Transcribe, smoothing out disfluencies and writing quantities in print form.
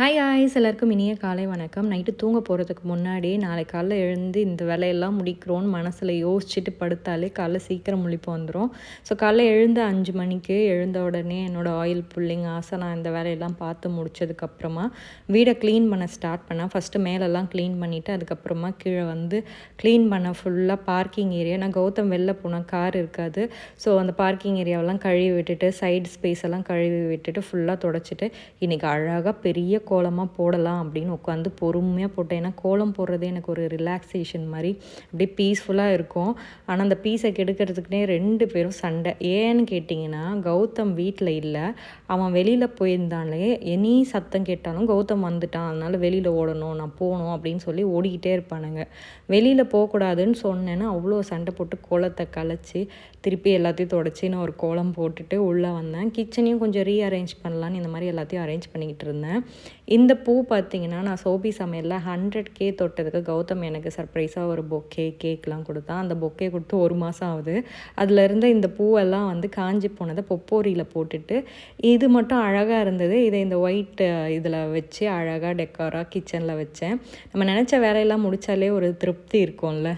Hi guys, எல்லாருக்கும் இனிய காலை வணக்கம். நைட்டு தூங்க போகிறதுக்கு முன்னாடி நாளைக்கு காலைல எழுந்து இந்த வேலையெல்லாம் முடிக்கிறோன்னு மனசில் யோசிச்சுட்டு படுத்தாலே காலைல சீக்கிரம் முழிப்பு வந்துடும். ஸோ காலைல எழுந்து 5 மணிக்கு எழுந்த உடனே என்னோடய ஆயில் புல்லிங் ஆசனா இந்த வேலையெல்லாம் பார்த்து முடிச்சதுக்கப்புறமா வீடை க்ளீன் பண்ண ஸ்டார்ட் பண்ணேன். ஃபஸ்ட்டு மேலெல்லாம் க்ளீன் பண்ணிவிட்டு அதுக்கப்புறமா கீழே வந்து க்ளீன் பண்ண ஃபுல்லாக பார்க்கிங் ஏரியா. நான் கௌதம் வெளில போனேன், கார் இருக்காது. ஸோ அந்த பார்க்கிங் ஏரியாவெல்லாம் கழுவி விட்டுட்டு சைடு ஸ்பேஸ் எல்லாம் கழுவி விட்டுட்டு ஃபுல்லாக தொடச்சிட்டு இன்றைக்கி அழகாக பெரிய கோலமாக போடலாம் அப்படின்னு உட்காந்து பொறுமையாக போட்டேன். ஏன்னா கோலம் போடுறதே எனக்கு ஒரு ரிலாக்ஸேஷன் மாதிரி அப்படியே பீஸ்ஃபுல்லாக இருக்கும். ஆனால் அந்த பீஸை கெடுக்கிறதுக்குனே 2 பேரும் சண்டை. ஏன்னு கேட்டிங்கன்னா, கௌதம் வீட்டில் இல்லை, அவன் வெளியில் போயிருந்தாலே எனி சத்தம் கேட்டாலும் கௌதம் வந்துட்டான், அதனால் வெளியில் ஓடணும், நான் போகணும் அப்படின்னு சொல்லி ஓடிக்கிட்டே இருப்பானுங்க. வெளியில் போகக்கூடாதுன்னு சொன்னேன்னா அவ்வளோ சண்டை போட்டு கோலத்தை கலைச்சி திருப்பி எல்லாத்தையும் தொடச்சி நான் ஒரு கோலம் போட்டுட்டு உள்ளே வந்தேன். கிச்சனையும் கொஞ்சம் ரீஅரேஞ்ச் பண்ணலான்னு இந்த மாதிரி எல்லாத்தையும் அரேஞ்ச் பண்ணிக்கிட்டு இருந்தேன். இந்த பூ பார்த்திங்கன்னா, நான் சோபி சமையலில் 100K தொட்டதுக்கு கௌதம் எனக்கு சர்ப்ரைஸாக ஒரு கேக்லாம் கொடுத்தான். அந்த பொக்கே கொடுத்து 1 மாதம் ஆகுது. அதில் இருந்த இந்த பூவெல்லாம் வந்து காஞ்சி போனதை பொப்போரியில் போட்டுட்டு இது மட்டும் அழகாக இருந்தது. இதை இந்த ஒயிட் இதில் வச்சு அழகாக டெக்காராக கிச்சனில் வச்சேன். நம்ம நினச்ச வேலையெல்லாம் முடித்தாலே ஒரு திருப்தி இருக்கும்ல.